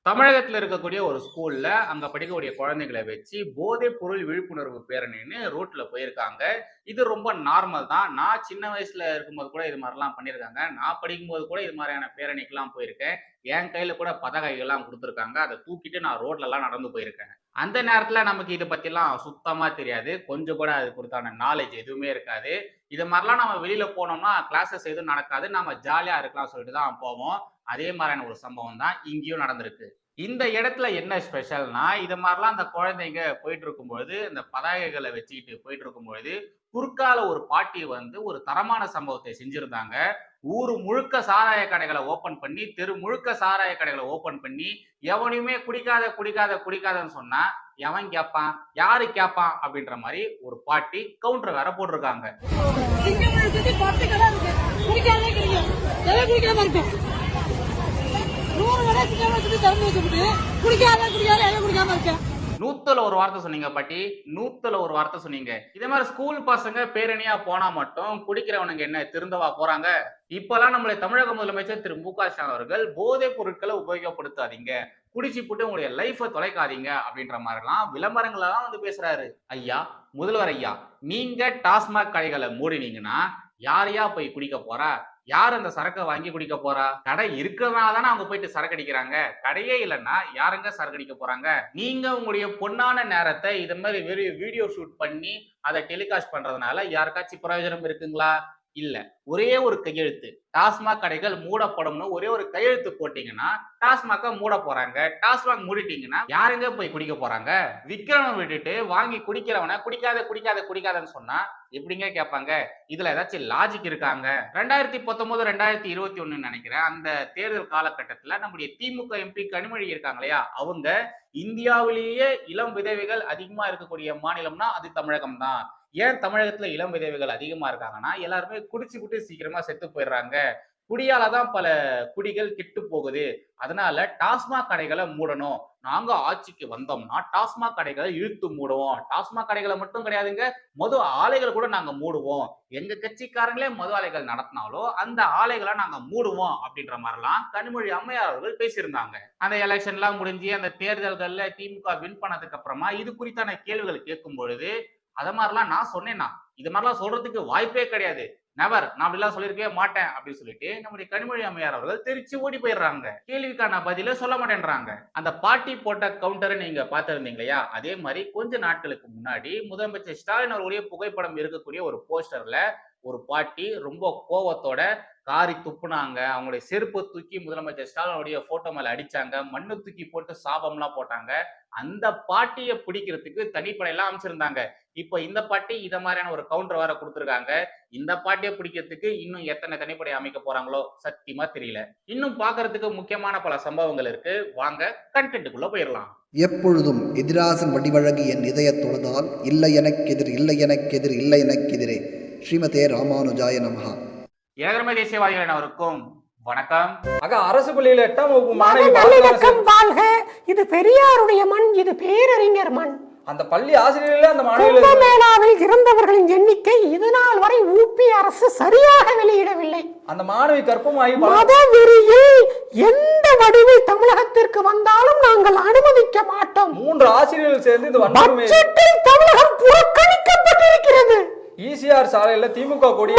தமிழகத்துல இருக்கக்கூடிய ஒரு ஸ்கூல்ல அங்க படிக்கக்கூடிய குழந்தைகளை வச்சு போதைப் பொருள் விழிப்புணர்வு பேரணின்னு ரோட்ல போயிருக்காங்க. இது ரொம்ப நார்மல் தான். நான் சின்ன வயசுல இருக்கும்போது கூட இது மாதிரிலாம் பண்ணியிருக்காங்க. நான் படிக்கும்போது கூட இது மாதிரியான பேரணிக்கெல்லாம் போயிருக்கேன். என் கையில கூட பதாகைகள்லாம் குடுத்துருக்காங்க. அத தூக்கிட்டு நான் ரோட்லலாம் நடந்து போயிருக்கேன். அந்த நேரத்துல நமக்கு இத பத்திலாம் சுத்தமா தெரியாது. கொஞ்சம் கூட அது குறித்தான நாலேட்ஜ் எதுவுமே இருக்காது. இது மாரிலாம் நம்ம வெளியில போனோம்னா கிளாஸஸ் எதுவும் நடக்காது. நாம ஜாலியா இருக்கலாம் சொல்லிட்டு தான் போவோம். அதே மாரியான ஒரு சம்பவம் தான் இங்கேயும் நடந்திருக்கு. இந்த இடத்துல என்ன ஸ்பெஷல்னா, இது மாரிலாம் அந்த குழந்தைங்க போயிட்டு இருக்கும்பொழுது, இந்த பதாகைகள வச்சுக்கிட்டு போயிட்டு இருக்கும்பொழுது, குறுக்கால ஒரு பாட்டி வந்து ஒரு தரமான சம்பவத்தை செஞ்சிருந்தாங்க. ஊரு முழுக்க சாராய கடைகள ஓப்பன் பண்ணி, தெரு முழுக்க சாராய கடைகள ஓப்பன் பண்ணி, எவனையுமே குடிக்காத, குடிக்காத, குடிக்காதன்னு சொன்னா, எவன் கேட்பான்? யாரு கேட்பான்? அப்படின்ற மாரி ஒரு பாட்டி கவுண்டர் வேற போட்டிருக்காங்க. நூத்துல ஒரு வார்த்தை சொன்னீங்க பாட்டி. நூத்துல ஒரு வார்த்தை சொன்னீங்க. இதே மாதிரி ஸ்கூல் பசங்க பேரணியா போனா மட்டும் குடிக்கிறவனுங்க என்ன திருந்தவா போறாங்க? இப்பெல்லாம் நம்முடைய தமிழக முதலமைச்சர் திரு மு.க.ஸ்டாலின் அவர்கள் போதைப் பொருட்களை உபயோகப்படுத்தாதீங்க. குடிச்சு போட்டு உங்களுடைய லைஃப தொலைக்காதீங்க அப்படின்ற மாதிரிலாம் விளம்பரங்களெல்லாம் வந்து பேசுறாரு. ஐயா, முதல்வர் ஐயா, நீங்க டாஸ்மாக் கடைகளை மூடினீங்கன்னா யாரையா போய் குடிக்க போறா? யார் அந்த சரக்க வாங்கி குடிக்க போறா? கடை இருக்கிறதுனால தானே அவங்க போயிட்டு சரக்கு அடிக்கிறாங்க. கடையே இல்லைன்னா யாருங்க சரக்கு அடிக்க போறாங்க? நீங்க உங்களுடைய பொன்னான நேரத்தை இது மாதிரி வீடியோ ஷூட் பண்ணி அதை டெலிகாஸ்ட் பண்றதுனால யாருக்காச்சும் பிரயோஜனம் இருக்குங்களா? இல்ல. ஒரே ஒரு கையெழுத்து. டாஸ்மாக் கடைகள் மூடப்படும்னு ஒரே ஒரு கையெழுத்து போட்டீங்கன்னா டாஸ்மாக மூட போறாங்க. டாஸ்மாக் மூடிட்டீங்கன்னா யாருங்க போய் குடிக்க போறாங்க? விக்கிறவன் விட்டுட்டு வாங்கி குடிக்கிறவன குடிக்காத குடிக்காத குடிக்காதன்னு சொன்னா எப்படிங்க கேட்பாங்க? இதுல ஏதாச்சும் லாஜிக் இருக்காங்க? 2019 2021 நினைக்கிறேன். அந்த தேர்தல் காலகட்டத்துல நம்முடைய திமுக எம்பி கனிமொழி இருக்காங்க இல்லையா? அவங்க இந்தியாவிலேயே இளம் விதவைகள் அதிகமா இருக்கக்கூடிய மாநிலம்னா அது தமிழகம் தான். ஏன் தமிழகத்துல இளம் விதவைகள் அதிகமா இருக்காங்கன்னா எல்லாருமே குடிச்சு சீக்கிரமா செத்து போயிடுறாங்க. குடியால தான் பல குடிகள் கெட்டு போகுது. அதனால டாஸ்மாக் கடைகளை மூடணும். நாங்க ஆட்சிக்கு வந்தோம்னா டாஸ்மாக் கடைகளை இழுத்து மூடுவோம். டாஸ்மாக் கடைகளை மட்டும் கிடையாதுங்க, மது ஆலைகள் கூட நாங்க மூடுவோம். எங்க கட்சிக்காரங்களே மது ஆலைகள் நடத்தினாலும் அந்த ஆலைகளை நாங்க மூடுவோம் அப்படின்ற மாதிரிலாம் கனிமொழி அம்மையார் அவர்கள் பேசியிருந்தாங்க. அந்த எலெக்ஷன்லாம் முடிஞ்சு அந்த தேர்தல்கள்ல திமுக வின் பண்ணதுக்கு அப்புறமா இது குறித்தான கேள்விகள் கேட்கும் பொழுது அத மாதிரிலாம் நான் சொன்னேன்னா இது மாதிரிலாம் சொல்றதுக்கு வாய்ப்பே கிடையாது. நெவர், நான் அப்படிலாம் சொல்லியிருக்கவே மாட்டேன் அப்படின்னு சொல்லிட்டு நம்முடைய கனிமொழி அம்மையார் அவர்கள் தெரிச்சு ஓடி போயிடுறாங்க. கேள்விக்கான பதில சொல்ல மாட்டேன்றாங்க. அந்த பாட்டி போட்ட கவுண்டரை நீங்க பார்த்திருந்தீங்க இல்லையா? அதே மாதிரி கொஞ்ச நாட்களுக்கு முன்னாடி முதலமைச்சர் ஸ்டாலின் அவருடைய புகைப்படம் இருக்கக்கூடிய ஒரு போஸ்டர்ல ஒரு பாட்டி ரொம்ப கோவத்தோட காரி துப்புனாங்க. அவங்களுடைய செருப்பு தூக்கி முதலமைச்சர் ஸ்டாலினுடைய போட்டோ மேல அடிச்சாங்க. மண்ணு தூக்கி போட்டு சாபம்லாம் போட்டாங்க. அந்த பாட்டிய பிடிக்கிறதுக்கு தனிப்படையெல்லாம் அமைச்சிருந்தாங்க. இப்ப இந்த பாட்டி இத மாதிரியான ஒரு கவுண்டர் வேற கொடுத்திருக்காங்க. இந்த பாட்டிய பிடிக்கிறதுக்கு இன்னும் எத்தனை தனிப்படை அமைக்க போறாங்களோ சத்தியமா தெரியல. இன்னும் பார்க்கிறதுக்கு முக்கியமான பல சம்பவங்கள் இருக்கு. வாங்க கண்டென்ட்டுக்குள்ள போயிடலாம். எப்பொழுதும் எதிராசன் வடிவழகு என் இதயத் தொழுதால் இல்லை எனக்கெதிர் இல்லை எனக்கெதிர் இல்லை எனக்கெதிரே ஸ்ரீமதே ராமானுஜாய நமஹா. ஏகரம தேசியவாதிகள் அனைவருக்கும் வணக்கம். அரசு பள்ளியில 8ஆம் வகுப்பு மாணவி வாழ்க. இது பெரியாருடைய மண், இது பேரறிஞர் மண். அந்த பள்ளி ஆசிரியர்களே அந்த மாணவிகள் கும்பமேளாவில் இறந்தவர்களின் எண்ணிக்கை இதுநாள் வரை ஊபி அரசு சரியாக வெளியிடவில்லை. அந்த மாணவி கற்பமாகி மதவெறியில் எந்த வடிவில் தமிழகத்திற்கு வந்தாலும் நாங்கள் அனுமதிக்க மாட்டோம். 3 ஆசிரியர்கள் சேர்ந்து இந்த வன்முறை தமிழகம் புறக்கணிக்கப்பட்டிருக்கிறது. ஈசிஆர் சாலையில திமுக கொடி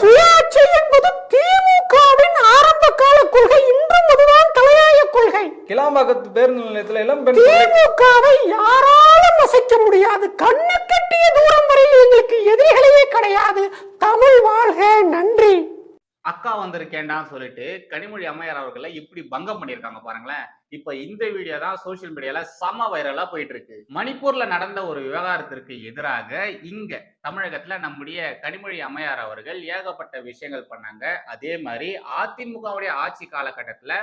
சுயாட்சி என்பது திமுகவின் ஆரம்ப கால கொள்கை, இன்றும் அதுதான் தலையாய கொள்கை. கிளாம்பாக்கத்து பேருந்து நிலையத்தில் இளம் பெண் திமுகவை யாராலும் அசைக்க முடியாது. கண்ணு கட்டிய தூரம் வரையில் எங்களுக்கு எதிரிகளே கிடையாது. தமிழ் வாழ்க. நன்றி. அக்கா வந்திருக்கேன்டான்னு சொல்லிட்டு கனிமொழி அம்மையார் அவர்களை இப்படி பங்கம் பண்ணியிருக்காங்க பாருங்களேன். இப்ப இந்த வீடியோ தான் சோசியல் மீடியால செம வைரலா போயிட்டு இருக்கு. மணிப்பூர்ல நடந்த ஒரு விவகாரத்திற்கு எதிராக இங்க தமிழகத்துல நம்முடைய கனிமொழி அம்மையார் அவர்கள் ஏகப்பட்ட விஷயங்கள் பண்ணாங்க. அதே மாதிரி அதிமுகவுடைய ஆட்சி காலகட்டத்துல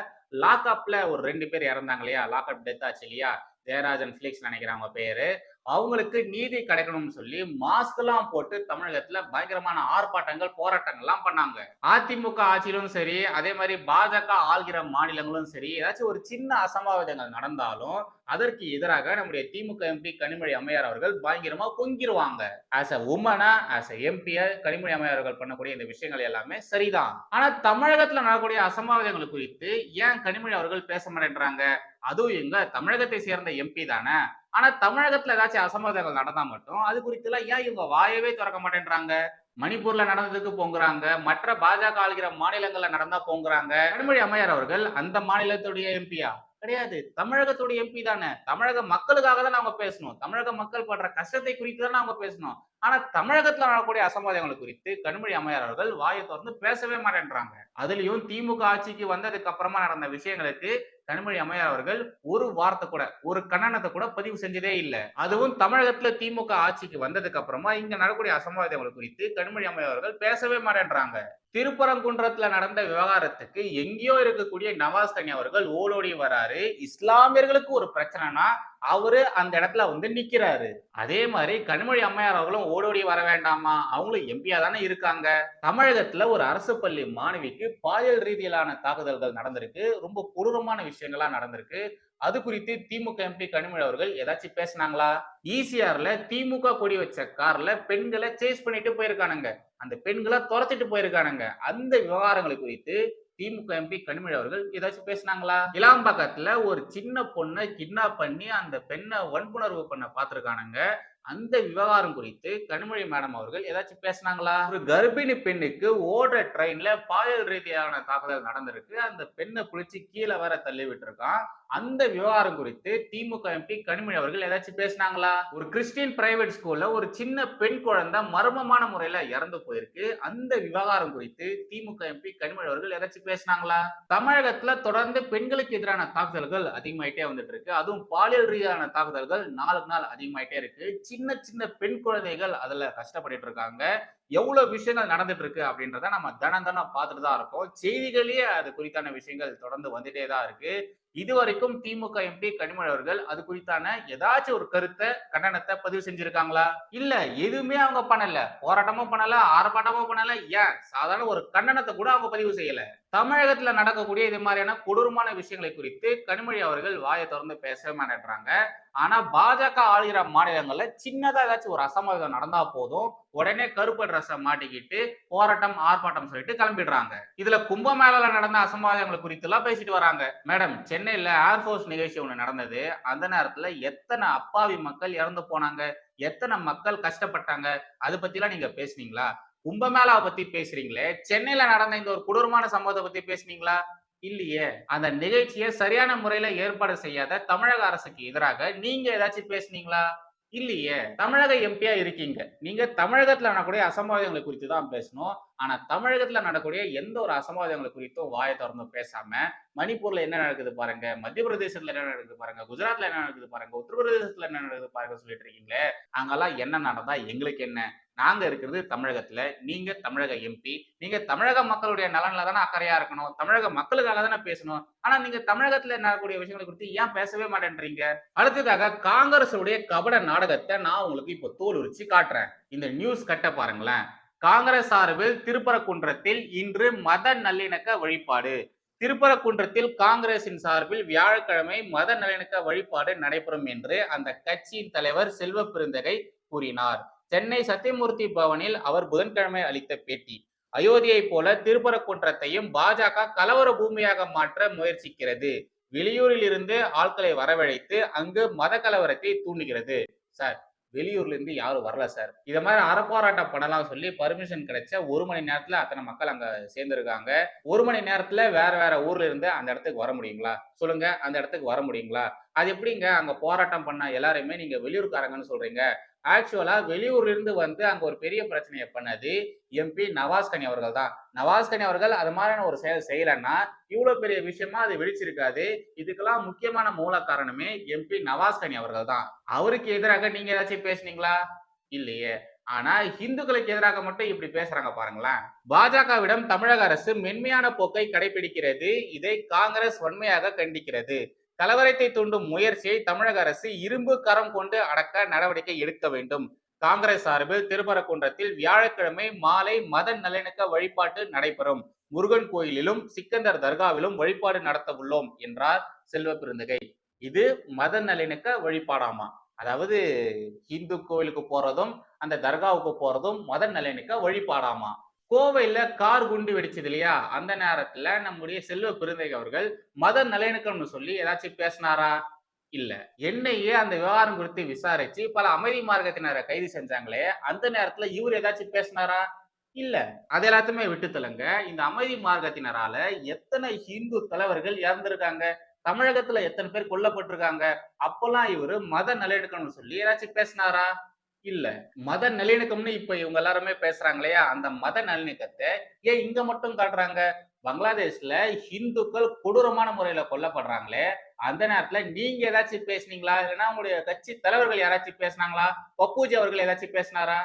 லாக்அப்ல ஒரு 2 பேர் இறந்தாங்க இல்லையா? லாக்அப் டெத் ஆச்சு இல்லையா? ஜெயராஜன் பிளிக்ஸ் நினைக்கிறாங்க பேரு. அவங்களுக்கு நீதி கிடைக்கணும்னு சொல்லி மாஸ்க் எல்லாம் போட்டு தமிழகத்துல பயங்கரமான ஆர்ப்பாட்டங்கள் போராட்டங்கள் எல்லாம் பண்ணாங்க. அதிமுக ஆட்சியிலும் சரி, அதே மாதிரி பாஜக ஆள்கிற மாநிலங்களும் சரி, ஏதாச்சும் ஒரு சின்ன அசம்பாவிதங்கள் நடந்தாலும் அதற்கு எதிராக நம்முடைய திமுக எம்பி கனிமொழி அம்மையார் அவர்கள் பயங்கரமா பொங்கிருவாங்க. ஆஸ் அ உமனா, ஆஸ் அ எம்பியா கனிமொழி அம்மையார் அவர்கள் பண்ணக்கூடிய இந்த விஷயங்கள் எல்லாமே சரிதான். ஆனா தமிழகத்துல நடக்கக்கூடிய அசம்பாவிதங்கள் குறித்து ஏன் கனிமொழி அவர்கள் பேச மாட்டேன்றாங்க? அதுவும் எங்க தமிழகத்தை சேர்ந்த எம்பி தானே. ஆனா தமிழகத்துல ஏதாச்சும் அசம்பாவிதங்கள் நடந்தா மட்டும் அது குறித்து எல்லாம் ஏன் இவங்க வாயவே திறக்க மாட்டேன்றாங்க? மணிப்பூர்ல நடந்ததுக்கு போங்குறாங்க, மற்ற பாஜக ஆளுகிற மாநிலங்கள்ல நடந்தா போங்குறாங்க. கனிமொழி அம்மையார் அவர்கள் அந்த மாநிலத்துடைய எம்பியா? கிடையாது. தமிழகத்துடைய எம்பி தானே. தமிழக மக்களுக்காக தான் அவங்க பேசணும். தமிழக மக்கள் படுற கஷ்டத்தை குறித்து தான் அவங்க பேசணும். ஆனா தமிழகத்துல நடக்கக்கூடிய அசம்பாவிதங்கள் குறித்து கனிமொழி அம்மையார் அவர்கள் வாயை திறந்து பேசவே மாட்டேன்றாங்க. அதுலயும் திமுக ஆட்சிக்கு வந்ததுக்கு அப்புறமா நடந்த விஷயங்களுக்கு கனிமொழி அம்மையார் அவர்கள் ஒரு வார்த்தை கூட, ஒரு கண்டனத்தை கூட பதிவு செஞ்சதே இல்ல. அதுவும் தமிழகத்துல திமுக ஆட்சிக்கு வந்ததுக்கு அப்புறமா இங்க நடக்கக்கூடிய அசம்பாவிதங்கள் குறித்து கனிமொழி அம்மையார் அவர்கள் பேசவே மாட்டேன்றாங்க. திருப்பரங்குன்றத்துல நடந்த விவகாரத்துக்கு எங்கேயோ இருக்கக்கூடிய நவாஸ் கனி அவர்கள் ஓடோடி வராரு. இஸ்லாமியர்களுக்கு ஒரு பிரச்சனைனா அவரு அந்த இடத்துல வந்து நிக்கிறாரு. அதே மாதிரி கனிமொழி அம்மையார் அவர்களும் ஓடோடி வர வேண்டாமா? அவங்களும் எம்பியா தானே இருக்காங்க. தமிழகத்துல ஒரு அரசு பள்ளி மாணவிக்கு பாலியல் ரீதியிலான தாக்குதல்கள் நடந்திருக்கு. ரொம்ப கொடூரமான விஷயங்களா நடந்திருக்கு. அது குறித்து திமுக எம்பி கனிமொழி அவர்கள் ஏதாச்சும் பேசினாங்களா? ஈசிஆர்ல திமுக கொடி வச்ச கார்ல பெண்களை சேஸ் பண்ணிட்டு போயிருக்கானுங்க. அந்த பெண்களை துரத்திட்டு போயிருக்கானுங்க. அந்த விவகாரங்களை குறித்து திமுக எம்பி கனிமொழி அவர்கள் ஏதாச்சும் பேசினாங்களா? இலாம்பாக்கத்துல ஒரு சின்ன பொண்ணை கிட்னாப் பண்ணி அந்த பெண்ணை வன்புணர்வு பண்ண பார்த்திருக்கானுங்க. அந்த விவகாரம் குறித்து கனிமொழி மேடம் அவர்கள் ஏதாச்சும் பேசினாங்களா? ஒரு கர்ப்பிணி பெண்ணுக்கு ஓடுற ட்ரெயின்ல பாலியல் ரீதியான தாக்குதல் நடந்திருக்கு. அந்த பெண்ணை புடிச்சு கீழே வேற தள்ளி விட்டுருக்கான். அந்த விவகாரம் குறித்து திமுக எம்பி கனிமொழி அவர்கள் ஏதாச்சும் பேசினாங்களா? ஒரு கிறிஸ்டியன் பிரைவேட் ஸ்கூல்ல ஒரு சின்ன பெண் குழந்தை மர்மமான முறையில இறந்து போயிருக்கு. அந்த விவகாரம் குறித்து திமுக எம்பி கனிமொழி அவர்கள் ஏதாச்சும் பேசினாங்களா? தமிழகத்துல தொடர்ந்து பெண்களுக்கு எதிரான தாக்குதல்கள் அதிகமாயிட்டே வந்துட்டு இருக்கு. அதுவும் பாலியல் ரீதியான தாக்குதல்கள் நாளுக்கு நாள் அதிகமாயிட்டே இருக்கு. சின்ன சின்ன பெண் குழந்தைகள் அதுல கஷ்டப்பட்டு இருக்காங்க. எவ்வளவு விஷயங்கள் நடந்துட்டு இருக்கு அப்படின்றத நம்ம தினம் பார்த்துட்டு தான் இருக்கோம். செய்திகளே அது குறித்தான விஷயங்கள் தொடர்ந்து வந்துட்டே தான் இருக்கு. இதுவரைக்கும் திமுக எம்பி கனிமொழி அவர்கள் அது குறித்தான ஏதாச்சும் ஒரு கருத்தை, கண்டனத்தை பதிவு செஞ்சிருக்காங்களா? இல்ல, எதுவுமே அவங்க பண்ணல. போராட்டமும் பண்ணல, ஆர்ப்பாட்டமும் பண்ணல. ஏன் சாதாரண ஒரு கண்டனத்தை கூட அவங்க பதிவு செய்யல. தமிழகத்துல நடக்கக்கூடிய இது மாதிரியான கொடூரமான விஷயங்களை குறித்து கனிமொழி அவர்கள் வாயை திறந்து பேசவே மாட்டேன்றாங்க. ஆனா பாஜக ஆளுகிற மாநிலங்கள்ல சின்னதா ஏதாச்சும் ஒரு அசம்பாவிதம் நடந்தா போதும், உடனே கருப்பு ட்ரெஸ்ஸை மாட்டிக்கிட்டு போராட்டம், ஆர்ப்பாட்டம் சொல்லிட்டு கிளம்பிடுறாங்க. இதுல கும்பமேளால நடந்த அசம்பாவிதங்களை குறித்து எல்லாம் பேசிட்டு வராங்க. மேடம், சென்னையில ஏர்போர்ஸ் நிகழ்ச்சி ஒண்ணு நடந்தது. அந்த நேரத்துல எத்தனை அப்பாவி மக்கள் இறந்து போனாங்க, எத்தனை மக்கள் கஷ்டப்பட்டாங்க, அதை பத்தி எல்லாம் நீங்க பேசுனீங்களா? கும்பமேளாவை பத்தி பேசுறீங்களே, சென்னையில நடந்த இந்த ஒரு கொடூரமான சம்பவத்தை பத்தி பேசுனீங்களா? இல்லையே. அந்த நிகழ்ச்சியை சரியான முறையில ஏற்பாடு செய்யாத தமிழக அரசுக்கு எதிராக நீங்க ஏதாச்சும் பேசுனீங்களா? இல்லையே. தமிழக எம்பியா இருக்கீங்க. நீங்க தமிழகத்துல நடக்கக்கூடிய அசம்பாவிதங்களை குறித்து தான் பேசணும். ஆனா தமிழகத்துல நடக்கக்கூடிய எந்த ஒரு அசம்பாவிதங்களை குறித்தும் வாயை திறந்து பேசாம, மணிப்பூர்ல என்ன நடக்குது பாருங்க, மத்திய பிரதேசத்துல என்ன நடக்குது பாருங்க, குஜராத்ல என்ன நடக்குது பாருங்க, உத்தரப்பிரதேசத்துல என்ன நடக்குது பாருங்க சொல்லிட்டு இருக்கீங்களே, அங்கெல்லாம் என்ன நடந்தா எங்களுக்கு என்ன? நாங்க இருக்கிறது தமிழகத்துல, நீங்க தமிழக எம்பி. நீங்க தமிழக மக்களுடைய நலன்ல தானே அக்கறையா இருக்கணும், தமிழக மக்களுக்காக தானே பேசணும். ஆனா நீங்க தமிழகத்துல நடக்கக்கூடிய விஷயங்களை குறித்து ஏன் பேசவே மாட்டேன்றீங்க? அடுத்ததாக காங்கிரஸ் உடைய கபட நாடகத்தை நான் உங்களுக்கு இப்போ தோல் உரிச்சு காட்டுறேன். இந்த நியூஸ் கட்ட பாருங்களேன். காங்கிரஸ் சார்பில் திருப்பரங்குன்றத்தில் இன்று மத நல்லிணக்க வழிபாடு. திருப்பரங்குன்றத்தில் காங்கிரசின் சார்பில் வியாழக்கிழமை மத நல்லிணக்க வழிபாடு நடைபெறும் என்று அந்த கட்சியின் தலைவர் செல்வ பெருந்தகை கூறினார். சென்னை சத்தியமூர்த்தி பவனில் அவர் புதன்கிழமை அளித்த பேட்டி. அயோத்தியை போல திருப்பரங்குன்றத்தையும் பாஜக கலவர பூமியாக மாற்ற முயற்சிக்கிறது. வெளியூரில் இருந்து ஆட்களை வரவழைத்து அங்கு மத கலவரத்தை தூண்டுகிறது. சார், வெளியூர்ல இருந்து யாரும் வரல சார். இத மாதிரி அறப்போராட்டம் பண்ணலாம் சொல்லி பர்மிஷன் கிடைச்ச 1 மணி நேரத்துல அத்தனை மக்கள் அங்க சேர்ந்திருக்காங்க. 1 மணி நேரத்துல வேற வேற ஊர்ல இருந்து அந்த இடத்துக்கு வர முடியுங்களா? சொல்லுங்க, அந்த இடத்துக்கு வர முடியுங்களா? அது எப்படிங்க அங்க போராட்டம் பண்ண எல்லாருமே நீங்க வெளியூர்காரங்கன்னு சொல்றீங்க? ஆக்சுவலா வெளியூர்ல இருந்து வந்து அங்க ஒரு பெரிய பிரச்சனையை பண்ணது எம்பி நவாஸ் கனி அவர்கள் தான். நவாஸ் கனி அவர்கள் அது மாதிரியான ஒரு செயல் செய்யலன்னா இவ்வளவு பெரிய விஷயமா அது வெடிச்சிருக்காது. இதுக்கெல்லாம் முக்கியமான மூல காரணமே எம்பி நவாஸ் கனி அவர்கள் தான். அவருக்கு எதிராக நீங்க ஏதாச்சும் பேசுனீங்களா? இல்லையே. ஆனா இந்துக்களுக்கு எதிராக மட்டும் இப்படி பேசுறாங்க பாருங்களேன். பாஜகவிடம் தமிழக அரசு மென்மையான போக்கை கடைபிடிக்கிறது. இதை காங்கிரஸ் வன்மையாக கண்டிக்கிறது. கலவரத்தை தூண்டும் முயற்சியை தமிழக அரசு இரும்பு கரம் கொண்டு அடக்க நடவடிக்கை எடுக்க வேண்டும். காங்கிரஸ் சார்பில் திருப்பரங்குன்றத்தில் வியாழக்கிழமை மாலை மத நல்லிணக்க வழிபாட்டு நடைபெறும். முருகன் கோயிலிலும் சிக்கந்தர் தர்காவிலும் வழிபாடு நடத்த உள்ளோம் என்றார் செல்வ பெருந்தகை. இது மத நல்லிணக்க வழிபாடாமா? அதாவது இந்து கோயிலுக்கு போறதும் அந்த தர்காவுக்கு போறதும் மத நல்லிணக்க வழிபாடாமா? கோவையில கார் குண்டு வெடிச்சது இல்லையா, அந்த நேரத்துல நம்முடைய செல்வ பெருந்தகை அவர்கள் மத நல்லிணக்கம்னு சொல்லி ஏதாச்சும் பேசினாரா? இல்ல. என்னையே அந்த விவகாரம் குறித்து விசாரிச்சு பல அமைதி மார்க்கத்தினரை கைது செஞ்சாங்களே, அந்த நேரத்துல இவரு ஏதாச்சும் பேசினாரா? இல்ல. அது எல்லாத்தையுமே விட்டுத்தள்ளுங்க. இந்த அமைதி மார்க்கத்தினரால எத்தனை ஹிந்து தலைவர்கள் இறந்திருக்காங்க, தமிழகத்துல எத்தனை பேர் கொல்லப்பட்டிருக்காங்க. அப்பெல்லாம் இவரு மத நல்லிணக்கம்னு சொல்லி ஏதாச்சும் பேசினாரா? இல்ல. மத நல்லிணக்கம்னு இப்ப இவங்க எல்லாருமே பேசுறாங்க இல்லையா, அந்த மத நல்லிணக்கத்தை ஏன் இங்க மட்டும் காட்டுறாங்க? பங்களாதேஷ்ல ஹிந்துக்கள் கொடூரமான முறையில கொல்லப்படுறாங்களே, அந்த நேரத்துல நீங்க ஏதாச்சும் பேசுனீங்களா? இல்லைன்னா உங்களுடைய கட்சி தலைவர்கள் யாராச்சும் பேசுனாங்களா? பப்பூஜி அவர்கள் ஏதாச்சும் பேசினாரா?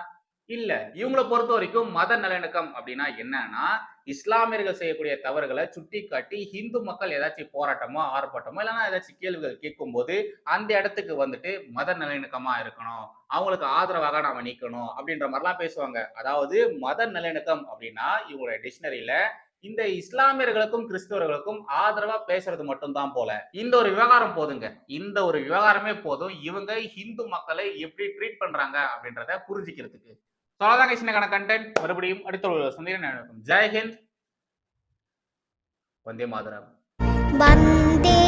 இல்ல. இவங்கள பொறுத்த வரைக்கும் மத நல்லிணக்கம் அப்படின்னா என்னன்னா, இஸ்லாமியர்கள் செய்யக்கூடிய தவறுகளை சுட்டிக்காட்டி ஹிந்து மக்கள் ஏதாச்சும் போராட்டமோ, ஆர்ப்பாட்டமோ இல்லைன்னா ஏதாச்சும் கேள்விகள் கேட்கும்போது அந்த இடத்துக்கு வந்துட்டு மத நல்லிணக்கமா இருக்கணும், அவங்களுக்கு ஆதரவாக நாம நிக்கணும் அப்படின்ற மாதிரிலாம் பேசுவாங்க. அதாவது மத நல்லிணக்கம் அப்படின்னா இவங்களுடைய டிக்ஷனரியில இந்த இஸ்லாமியர்களுக்கும் கிறிஸ்தவர்களுக்கும் ஆதரவா பேசுறது மட்டும்தான் போல. இந்த ஒரு விவகாரம் போதுங்க. இந்த ஒரு விவகாரமே போதும் இவங்க ஹிந்து மக்களை எப்படி ட்ரீட் பண்றாங்க அப்படின்றத புரிஞ்சுக்கிறதுக்கு. அவ்வளவுதாங்க சின்னக்கான கண்டென்ட். மறுபடியும் அடுத்த ஒரு சந்திரன். ஜெய் ஹிந்த், வந்தே மாதரம். வந்தே